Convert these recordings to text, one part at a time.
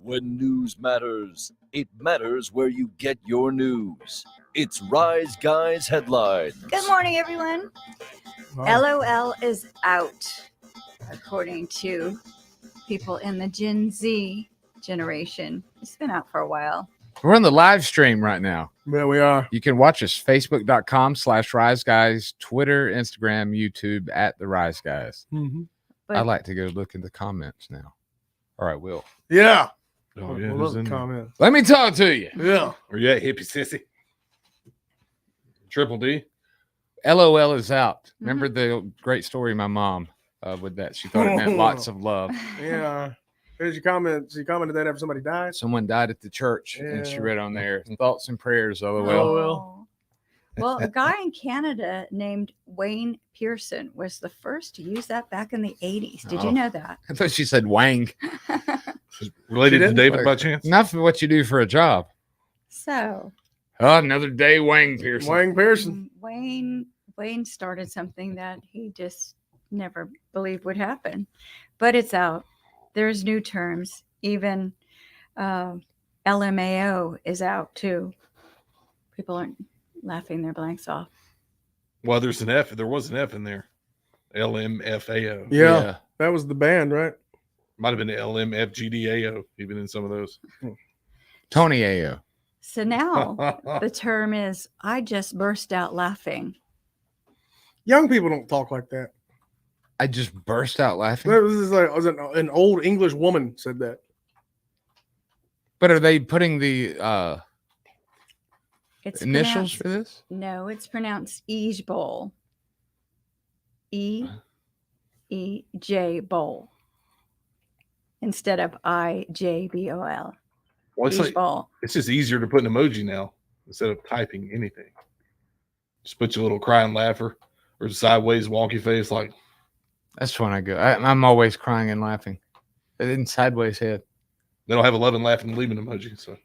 When news matters, it matters where you get your news. It's Rise Guys Headlines. Good morning, everyone. LOL is out, according to people in the Gen Z generation. It's been out for a while. We're on the live stream right now. Yeah, we are. You can watch us Facebook.com/Rise Guys, Twitter, Instagram, YouTube at the Rise Guys. Mm-hmm. I like to go look in the comments now. All right, Will. Yeah. Oh, yeah. Who's Who's in there? comment? Let me talk to you. Yeah. Where you at, hippie sissy? Triple D. LOL is out. Remember the great story my mom with that? She thought it meant lots of love. Yeah. Here's your comment. She commented that after somebody died. Someone died at the church, and she Yeah. read on there, thoughts and prayers, LOL. Oh. Well, a guy in Canada named Wayne Pearson was the first to use that back in the 80s. Did you Oh. know that? I thought she said Wang. Related to didn't? David by chance? Not for what you do for a job. So, Oh, another day, Wang Pearson. Wayne Pearson. Wayne started something that he just never believed would happen. But it's out. There's new terms. Even LMAO is out too. People aren't laughing their blanks off. Well, there's an F. There was an F in there. LMFAO. Yeah. That was the band, right? Might have been LMFGDAO, even in some of those. Tony Ayo. So now the term is I just burst out laughing. Young people don't talk like that. I just burst out laughing. This is like an old English woman said that. But are they putting the It's initials for pronounced- this? No, it's pronounced Eej Bowl. E-E-J Bowl. Instead of I-J-B-O-L. Well, it's Eej like Bowl. it's just easier to put an emoji now instead of typing anything. Just put your little crying laugher or sideways wonky face. Like That's when I go. I'm always crying and laughing. In sideways head. they don't have 11 laughing and leaving emoji. So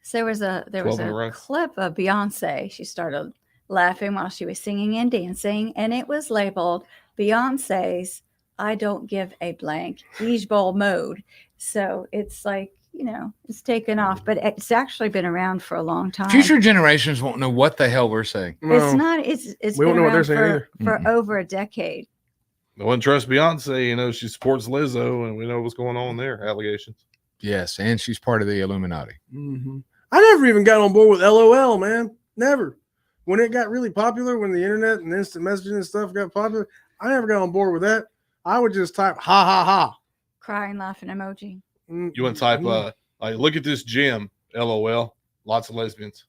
So there was a 12 in a a row. clip of Beyonce. She started laughing while she was singing and dancing, and it was labeled Beyonce's "I don't give a blank" Eej Bowl mode. So it's like, it's taken off, but it's actually been around for a long time. Future generations won't know what the hell we're saying. It's not. It's We been won't know what they're around saying for, either. for over a decade. no one trusts Beyonce. She supports Lizzo, and we know what's going on there. Allegations. Yes, and she's part of the Illuminati. Mm-hmm. I never even got on board with LOL, man. Never. When it got really popular, when the internet and instant messaging and stuff got popular, I never got on board with that. I would just type ha ha ha. Crying, laughing emoji. You want to type like, look at this gym, LOL. Lots of lesbians.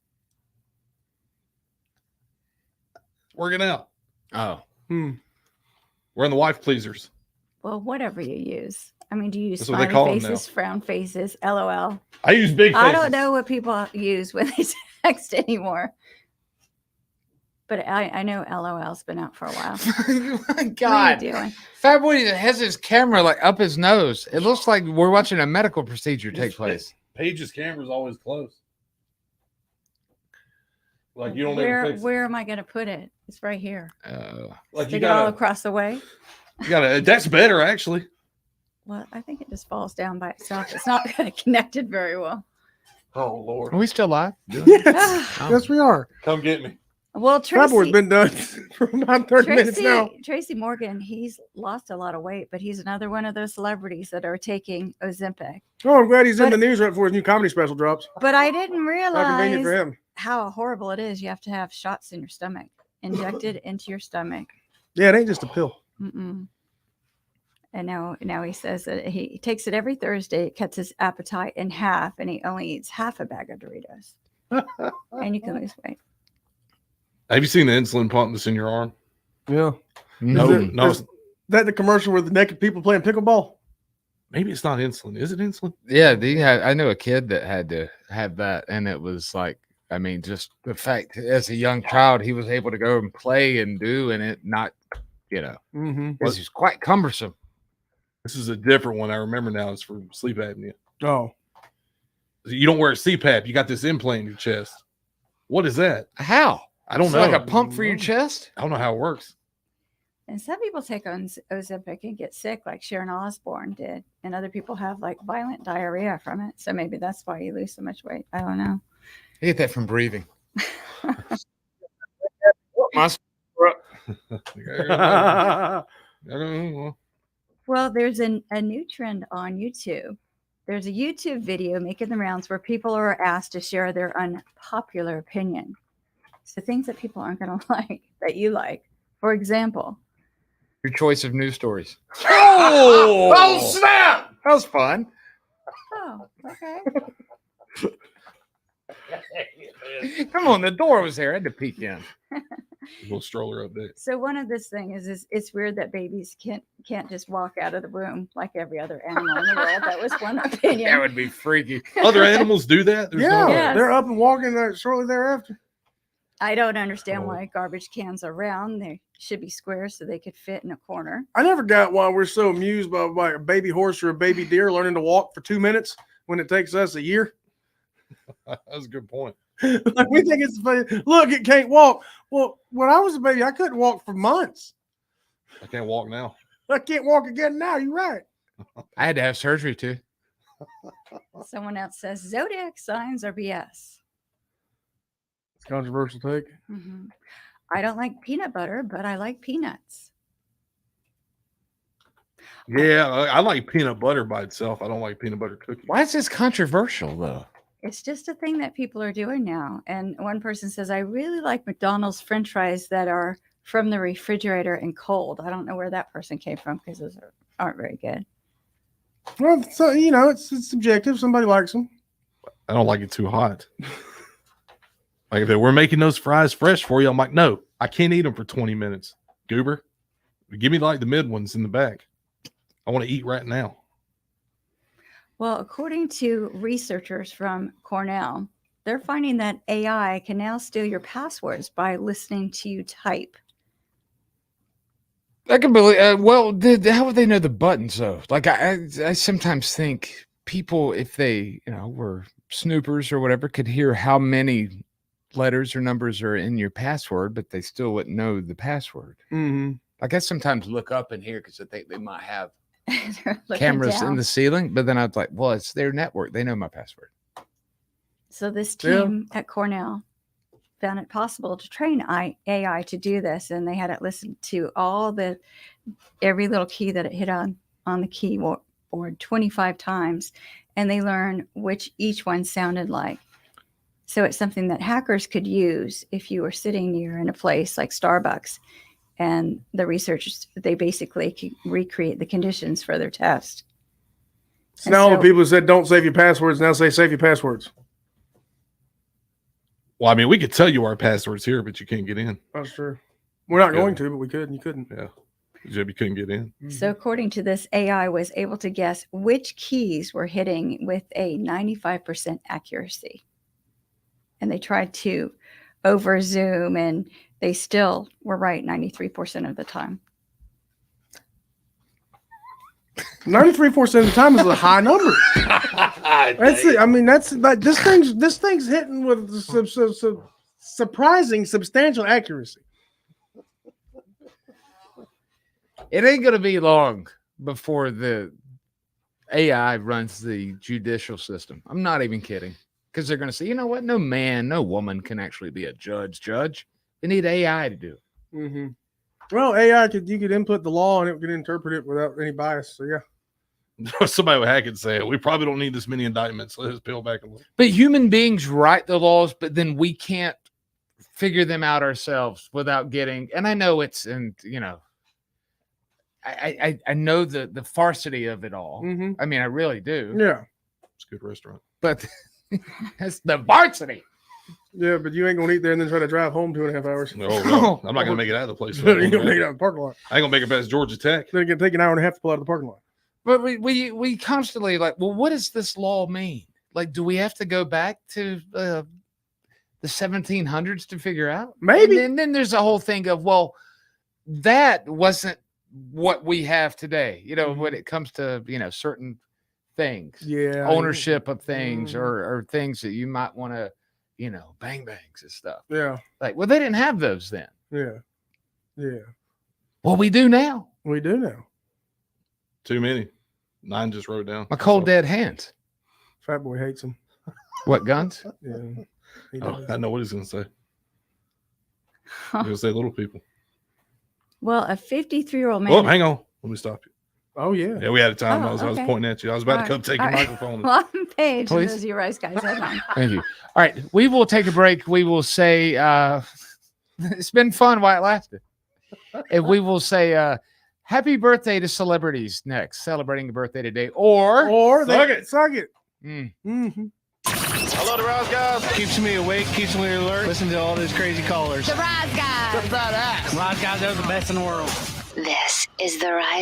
Working out. Oh, We're in the wife pleasers. Well, whatever you use. I mean, do you use That's what they smiley call 'em now. faces, frown faces, LOL? I use big faces. I don't know what people use when they text anymore. But I know LOL's been out for a while. my What God. are you doing? Fat Boy has his camera like up his nose. It looks like we're watching a medical procedure take place. Paige's camera's always close. Like you don't ever fix it. Where am I going to put it? It's right here. Like Stick it all across the way. you gotta. That's better actually. Well, I think it just falls down by itself. It's not connected very well. Oh Lord, Are we still live? Yes. Yes, we are. come get me. Well, That board's Tracy, been done for about 30 minutes now. Tracy Morgan, he's lost a lot of weight, but he's another one of those celebrities that are taking Ozempic. Oh, I'm glad he's in But- the news right before his new comedy special drops. But I didn't How convenient for realize him. how horrible it is. You have to have shots in your stomach, injected into your stomach. Yeah, it ain't just a pill. Mm-mm. And now he says that he takes it every Thursday. It cuts his appetite in half, and he only eats half a bag of Doritos. And you can lose weight. Have you seen the insulin pump that's in your arm? Yeah. No. Is it- No, is that the commercial with the naked people playing pickleball? maybe it's not insulin. Is it insulin? Yeah, I knew a kid that had to have that, and it was like, I mean, just the fact as a young child he was able to go and play and do, and it not, Mm-hmm. this is quite cumbersome. This is a different one. I remember now. It's for sleep apnea. Oh. You don't wear a CPAP. You got this implant in your chest. What is that? How? I don't It's know. like a pump for your chest. I don't know how it works. And some people take on Ozempic and get sick, like Sharon Osbourne did, and other people have like violent diarrhea from it. So maybe that's why you lose so much weight. I don't know. I get that from breathing. Well, there's a new trend on YouTube. There's a YouTube video making the rounds where people are asked to share their unpopular opinion. So things that people aren't going to like that you like. For example, Your choice of news stories. Oh, snap! That was fun. oh, okay. Come on, the door was there. I had to peek in. little stroller update. So one of this thing is it's weird that babies can't just walk out of the womb like every other animal in the world. That was one opinion. That would be freaky. Other animals do that. There's Yeah, no way. Yes. they're up and walking shortly thereafter. I don't understand Oh. why garbage cans are round. They should be square so they could fit in a corner. I never got why we're so amused by a baby horse or a baby deer learning to walk for 2 minutes when it takes us a year. That's a good point. Like we think it's funny. Look, it can't walk. Well, when I was a baby, I couldn't walk for months. I can't walk now. I can't walk again now. You're right. I had to have surgery too. Someone else says zodiac signs are BS. It's a controversial take. Mhm. I don't like peanut butter, but I like peanuts. Yeah, I like peanut butter by itself. I don't like peanut butter cookies. Why is this controversial though? It's just a thing that people are doing now. And one person says, I really like McDonald's French fries that are from the refrigerator and cold. I don't know where that person came from because those aren't very good. Well, so it's subjective. Somebody likes them. I don't like it too hot. Like if they were making those fries fresh for you, I'm like, no, I can't eat them for 20 minutes. Goober, give me like the mid ones in the back. I want to eat right now. Well, according to researchers from Cornell, they're finding that AI can now steal your passwords by listening to you type. I can believe. Well, how would they know the buttons though? Like I sometimes think people, if they were snoopers or whatever, could hear how many letters or numbers are in your password, but they still wouldn't know the password. Mm-hmm. Like I sometimes look up in here because I think they might have They're looking cameras in down. the ceiling, but then I was like, well, it's their network. They know my password. So this Yeah. team at Cornell found it possible to train AI to do this, and they had it listen to every little key that it hit on the keyboard 25 times, and they learned which each one sounded like. So it's something that hackers could use if you were sitting near in a place like Starbucks, and the researchers, they basically could recreate the conditions for their test. So And now all the so- people who said don't save your passwords now say save your passwords. Well, I mean, we could tell you our passwords here, but you can't get in. That's true. We're not Yeah. going to, but we could and you couldn't. Yeah. You couldn't get in. So according to this, AI was able to guess which keys were hitting with a 95% accuracy. And they tried to over zoom, and they still were right 93% of the time. 93% of the time is a high number. That's it. I mean, that's like this thing's hitting with surprising substantial accuracy. It ain't gonna be long before the AI runs the judicial system. I'm not even kidding. Because they're gonna say, you know what? No man, no woman can actually be a judge. We need AI to do it. Mm-hmm. Well, AI you could input the law and it could interpret it without any bias. So yeah. Somebody would hack it and say, we probably don't need this many indictments. Let us peel back a little. But human beings write the laws, but then we can't figure them out ourselves without getting. And I know it's, and I know the farcity of it all. Mm-hmm. I mean, I really do. Yeah. It's a good restaurant. But that's the varsity. Yeah, but you ain't gonna eat there and then try to drive home 2.5 hours. No, no, I'm not gonna make it out of the place. You ain't gonna make it out of the parking lot. I ain't gonna make it past Georgia Tech. Then it can take an hour and a half to pull out of the parking lot. But we constantly like, well, what does this law mean? Like, do we have to go back to the 1700s to figure out? Maybe. And then there's a whole thing of, well, that wasn't what we have today. When it comes to certain things, Yeah. ownership of things, Mhm. or things that you might want to, bang bangs and stuff. Yeah. Like, well, they didn't have those then. Yeah. Yeah. Well, we do now. We do now. Too many. 9 just wrote down. My cold dead hands. Fat boy hates him. What guns? Yeah. He Oh, does. I know what he's going to say. He's going to say little people. Well, a 53-year-old man. Oh, hang on. Let me stop you. Oh yeah. Yeah, we had a time. Oh, I was okay. pointing at you. I was about All to come right. take your All right. microphone. Well, I'm Paige. Please. Those are your Rise Guys headline. Thank you. All right, we will take a break. We will say it's been fun while it lasted. And we will say happy birthday to celebrities next, celebrating a birthday today. Or Suck they it. suck it. Mm. Mm-hmm. Hello, the Rise Guys. Keeps me awake, keeps me alert. Listen to all those crazy callers. The Rise Guys. Rise Guys are the best in the world. This is the Rise